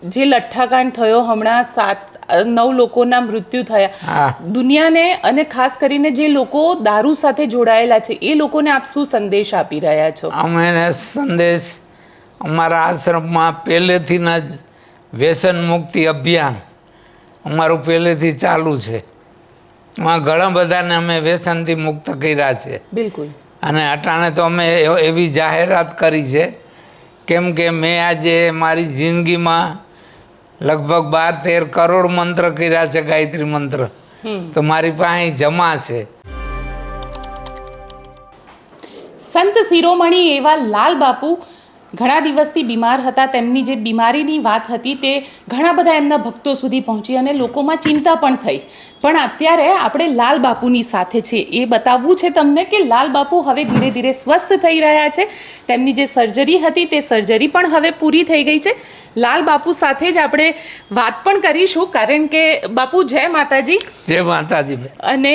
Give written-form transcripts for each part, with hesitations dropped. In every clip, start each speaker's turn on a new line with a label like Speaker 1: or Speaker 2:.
Speaker 1: જે લઠ્ઠાકાંડ થયો હમણાં 7-9 લોકોના મૃત્યુ થયા, દુનિયાને અને ખાસ કરીને જે લોકો દારૂ સાથે જોડાયેલા છે એ લોકોને આપ શું સંદેશ આપી રહ્યા છો?
Speaker 2: અમે સંદેશ અમારા આશ્રમમાં પહેલેથી જ વ્યસન મુક્તિ અભિયાન અમારું પહેલેથી ચાલુ છે. એમાં ઘણા બધાને અમે વ્યસનથી મુક્ત કર્યા છે.
Speaker 1: બિલકુલ.
Speaker 2: અને અટાણે તો અમે એવી જાહેરાત કરી છે, કેમ કે મેં આજે મારી જિંદગીમાં લગભગ 12-13 કરોડ મંત્ર કર્યા છે, ગાયત્રી મંત્ર. તો મારી પાસે જમા છે.
Speaker 1: સંત શિરોમણી એવા લાલ બાપુ ઘણા દિવસથી બીમાર હતા. તેમની જે બીમારીની વાત હતી તે ઘણા બધા એમના ભક્તો સુધી પહોંચી અને લોકોમાં ચિંતા પણ થઈ. પણ અત્યારે આપણે લાલ બાપુની સાથે છીએ. એ બતાવવું છે તમને કે લાલ બાપુ હવે ધીરે ધીરે સ્વસ્થ થઈ રહ્યા છે. તેમની જે સર્જરી હતી તે સર્જરી પણ હવે પૂરી થઈ ગઈ છે. લાલ બાપુ સાથે જ આપણે વાત પણ કરીશું, કારણ કે બાપુ જય માતાજી.
Speaker 2: જય માતાજી.
Speaker 1: અને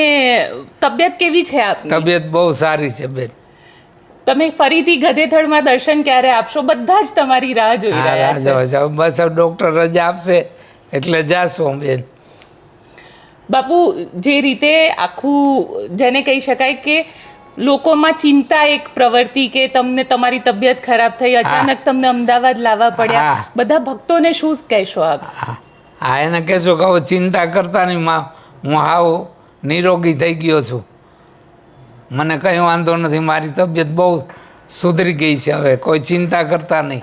Speaker 1: તબિયત કેવી છે આપની?
Speaker 2: તબિયત બહુ સારી છે બેન.
Speaker 1: તમે ફરીથી ગધેથડમાં દર્શન ક્યારે આપશો? બધા જ તમારી રાહ જોઈ રહ્યા છે.
Speaker 2: બસ ડોક્ટર રજા આપશે એટલે જાશું બેન.
Speaker 1: બાપુ, જે રીતે આખું જેને કહી શકાય કે લોકોમાં ચિંતા એક પ્રવૃત્તિ કે તમને તમારી તબિયત ખરાબ થઈ, અચાનક તમને અમદાવાદ લાવવા પડ્યા, બધા ભક્તોને શું કહેશો આપ?
Speaker 2: હા, એને કહેશો કે હવે ચિંતા કરતા નહીં, હું હાવ નિરોગી થઈ ગયો છું, મને કંઈ વાંધો નથી, મારી તબિયત બહુ સુધરી ગઈ છે, હવે કોઈ ચિંતા કરતા નહીં.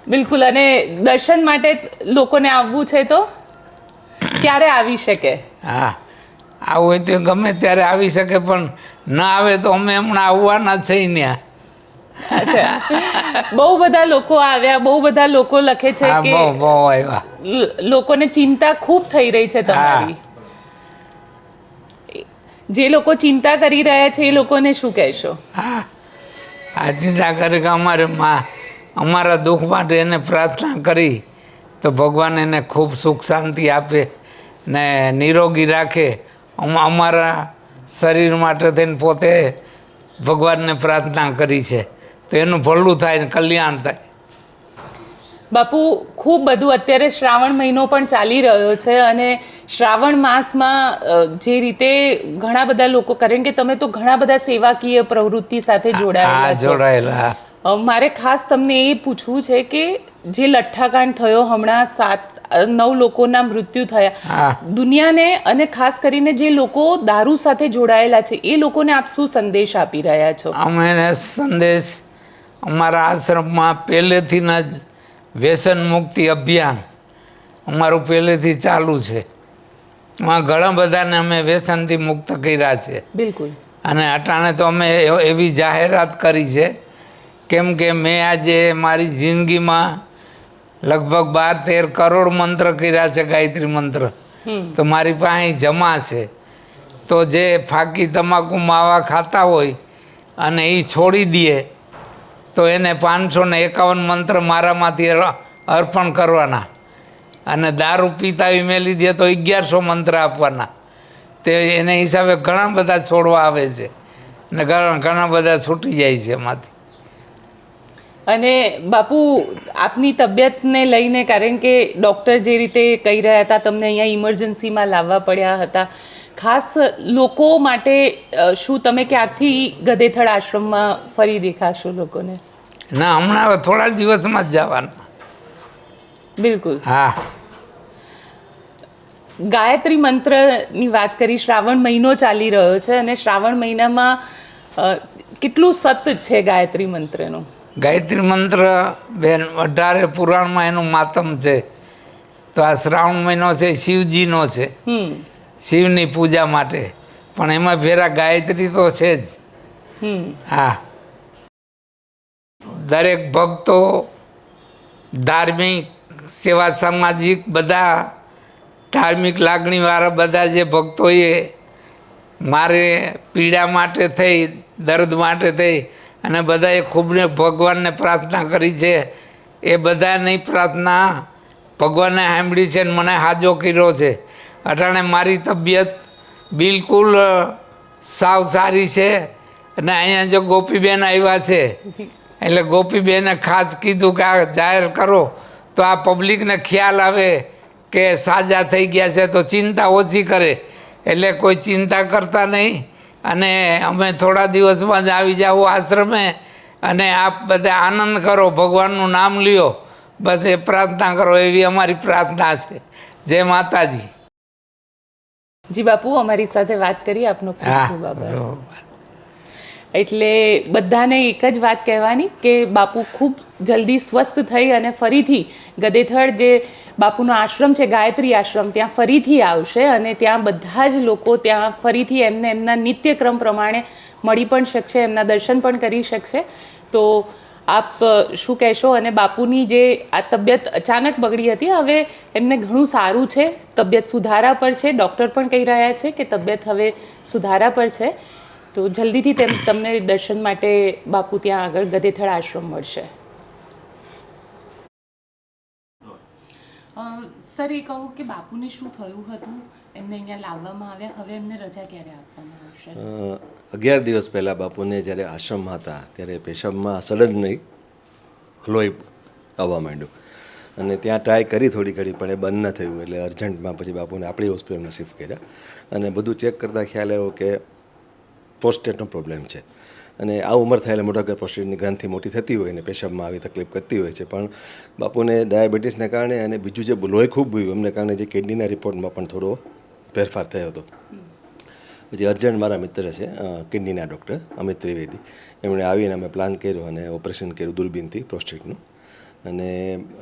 Speaker 1: બિલકુલ. અને દર્શન માટે લોકોને આવવું છે તો ક્યારે આવી શકે?
Speaker 2: હા, આવું હોય તો ગમે ત્યારે આવી શકે, પણ ના આવે તો અમે હમણાં આવવાના જ છીએ ને.
Speaker 1: બહુ બધા લોકો આવ્યા, બહુ બધા લોકો લખે છે કે
Speaker 2: બહુ આવ્યા,
Speaker 1: લોકોને ચિંતા ખૂબ થઈ રહી છે તમારી. જે લોકો ચિંતા કરી રહ્યા છે એ લોકોને શું કહેશો?
Speaker 2: હા, આ ચિંતા કરે કે અમારા દુઃખ માટે એને પ્રાર્થના કરી તો ભગવાન એને ખૂબ સુખ શાંતિ આપે ને નિરોગી રાખે. અમારા શરીર માટે થઈને પોતે ભગવાનને પ્રાર્થના કરી છે, તો એનું ભલું થાય ને કલ્યાણ થાય.
Speaker 1: બાપુ, ખૂબ બધું અત્યારે શ્રાવણ મહિનો પણ ચાલી રહ્યો છે અને શ્રાવણ માસમાં જે રીતે ઘણા બધા લોકો, કારણ કે તમે તો ઘણા બધા સેવાકીય પ્રવૃત્તિ સાથે જોડાયેલા. મારે ખાસ તમને એ પૂછવું છે કે જે લઠ્ઠાકાંડ થયો હમણાં 7-9 લોકોના મૃત્યુ થયા, દુનિયાને અને ખાસ કરીને જે લોકો દારૂ સાથે જોડાયેલા છે એ લોકોને આપ શું સંદેશ આપી રહ્યા છો?
Speaker 2: અમે સંદેશ અમારા આશ્રમમાં પહેલેથી જ વ્યસન મુક્તિ અભિયાન અમારું પહેલેથી ચાલુ છે. એમાં ઘણા બધાને અમે વ્યસનથી મુક્ત કર્યા છે.
Speaker 1: બિલકુલ.
Speaker 2: અને અટાણે તો અમે એવી જાહેરાત કરી છે, કેમ કે મેં આજે મારી જિંદગીમાં લગભગ 12-13 કરોડ મંત્ર કર્યા છે, ગાયત્રી મંત્ર. તો મારી પાસે જમા છે. તો જે ફાકી તમાકુ માવા ખાતા હોય અને એ છોડી દે તો એને 551 મંત્ર મારામાંથી અર્પણ કરવાના, અને દારૂ પીતા મેલી દે તો 1100 મંત્ર આપવાના. તે એને હિસાબે ઘણા બધા છોડવા આવે છે ને ઘણા બધા છૂટી જાય છે એમાંથી.
Speaker 1: અને બાપુ, આપની તબિયતને લઈને, કારણ કે ડૉક્ટર જે રીતે કહી રહ્યા હતા તમને અહીંયા ઇમરજન્સીમાં લાવવા પડ્યા હતા, ખાસ લોકો માટે શું તમે ક્યારથી ગધેથડ આશ્રમમાં ફરી દેખાશો લોકોને?
Speaker 2: ના, હમણાં થોડા દિવસમાં જ જવાના.
Speaker 1: બિલકુલ.
Speaker 2: હા.
Speaker 1: ગાયત્રી મંત્રની વાત કરી. શ્રાવણ મહિનો ચાલી રહ્યો છે અને શ્રાવણ મહિનામાં કેટલું સત છે ગાયત્રી મંત્રનું?
Speaker 2: ગાયત્રી મંત્ર બેન 18 પુરાણમાં એનું માતમ છે. તો આ શ્રાવણ મહિનો છે શિવજીનો છે, શિવની પૂજા માટે, પણ એમાં ફેરા ગાયત્રી તો છે જ. હા, દરેક ભક્તો, ધાર્મિક, સેવા, સામાજિક, બધા ધાર્મિક લાગણીવાળા બધા જે ભક્તોએ મારે પીડા માટે થઈ, દર્દ માટે થઈ અને બધાએ ખૂબ ભગવાનને પ્રાર્થના કરી છે, એ બધાની પ્રાર્થના ભગવાને સાંભળી છે ને મને હાજો કર્યો છે. અટાણે મારી તબિયત બિલકુલ સાવ સારી છે. અને અહીંયા જો ગોપીબેન આવ્યા છે એટલે ગોપીબેને ખાસ કીધું કે આ જાહેર કરો તો આ પબ્લિકને ખ્યાલ આવે કે સાજા થઈ ગયા છે તો ચિંતા ઓછી કરે, એટલે કોઈ ચિંતા કરતા નહીં. અને અમે થોડા દિવસમાં જ આવી જાઓ આશ્રમે, અને આપ બધા આનંદ કરો, ભગવાનનું નામ લ્યો, બસ એ પ્રાર્થના કરો, એવી અમારી પ્રાર્થના છે. જય માતાજી.
Speaker 1: જી બાપુ, અમારી સાથે વાત કરી, આપનો ખૂબ
Speaker 2: હા
Speaker 1: ખૂબ આભાર.
Speaker 2: બરોબર.
Speaker 1: એટલે બધાને એક જ વાત કહેવાની કે બાપુ ખૂબ જલ્દી સ્વસ્થ થઈ અને ફરીથી ગદેથડ જે બાપુનો આશ્રમ છે, ગાયત્રી આશ્રમ, ત્યાં ફરીથી આવશે અને ત્યાં બધા જ લોકો ત્યાં ફરીથી એમને એમના નિત્યક્રમ પ્રમાણે મળી પણ શકશે, એમના દર્શન પણ કરી શકશે. તો આપ શું કહેશો? અને બાપુની જે આ તબિયત અચાનક બગડી હતી, હવે એમને ઘણું સારું છે, તબિયત સુધારા પર છે, ડૉક્ટર પણ કહી રહ્યા છે કે તબિયત હવે સુધારા પર છે. તો જલ્દીથી તમને દર્શન માટે બાપુ ત્યાં આગળ ગદેથડ આશ્રમ મળશે. સર, એ કહું કે બાપુને શું થયું હતું, એમને અહીંયા લાવવામાં આવ્યા, હવે એમને રજા ક્યારે આપવામાં આવશે?
Speaker 3: 11 દિવસ પહેલાં બાપુને જ્યારે આશ્રમમાં હતા ત્યારે પેશાબમાં સડન નહીં લોહી આવવા માંડ્યું, અને ત્યાં ટ્રાય કરી થોડી ઘડી પણ એ બંધ ન થયું. એટલે અર્જન્ટમાં પછી બાપુને આપણી હોસ્પિટલમાં શિફ્ટ કર્યા, અને બધું ચેક કરતાં ખ્યાલ આવ્યો કે પ્રોસ્ટેટનો પ્રોબ્લેમ છે. અને આ ઉંમર થયેલા મોટા પ્રોસ્ટેટની ગ્રંથિ મોટી થતી હોય ને પેશાબમાં આવી તકલીફ કરતી હોય છે. પણ બાપુને ડાયાબિટીસને કારણે અને બીજું જે લોહી ખૂબ ગયું એમને કારણે જે કિડનીના રિપોર્ટમાં પણ થોડો ફેરફાર થયો હતો. પછી અર્જન્ટ મારા મિત્ર છે કિડનીના ડૉક્ટર અમિત ત્રિવેદી, એમણે આવીને અમે પ્લાન કર્યો અને ઓપરેશન કર્યું દૂરબીનથી પ્રોસ્ટેટનું. અને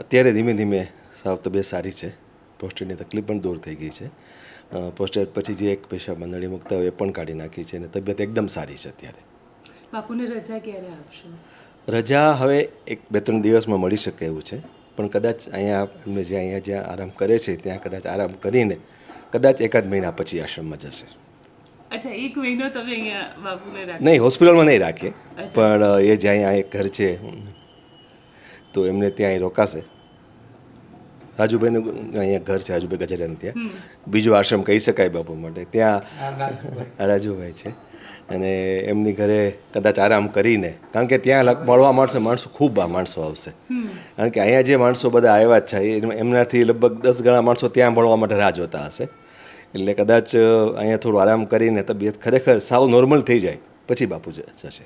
Speaker 3: અત્યારે ધીમે ધીમે સાવ તબિયત સારી છે, પ્રોસ્ટેટની તકલીફ પણ દૂર થઈ ગઈ છે. પ્રોસ્ટેટ પછી જે એક પેશાબ નળી મૂકતા હોય એ પણ કાઢી નાખી છે, અને તબિયત એકદમ સારી છે અત્યારે.
Speaker 1: બાપુને રજા ક્યારે આપશો?
Speaker 3: રજા હવે 1-2-3 દિવસમાં મળી શકે એવું છે, પણ કદાચ અહીંયા એમને જ્યાં આરામ કરે છે ત્યાં કદાચ આરામ કરીને કદાચ 1-8 મહિના પછી આશ્રમમાં જશે.
Speaker 1: અચ્છા, 1 મહિનો તમે અહીંયા બાપુને રાખો?
Speaker 3: નહીં, હોસ્પિટલમાં નહીં રાખીએ, પણ એ જ્યાં અહીંયા એક ઘર છે તો એમને ત્યાં અહીં રોકાશે. રાજુભાઈનું અહીંયા ઘર છે, રાજુભાઈ ગજેરાનું, ત્યાં બીજું આશ્રમ કહી શકાય બાપુ માટે. ત્યાં રાજુભાઈ છે, અને એમની ઘરે કદાચ આરામ કરીને, કારણ કે ત્યાં મળવા માણસો ખૂબ માણસો આવશે. કારણ કે અહીંયા જે માણસો બધા આવ્યા જ છે એમનાથી લગભગ 10 ગણા માણસો ત્યાં મળવા માટે રાહ જોતા હશે. એટલે કદાચ અહીંયા થોડું આરામ કરીને તબિયત ખરેખર સાવ નોર્મલ થઈ જાય પછી બાપુ જશે.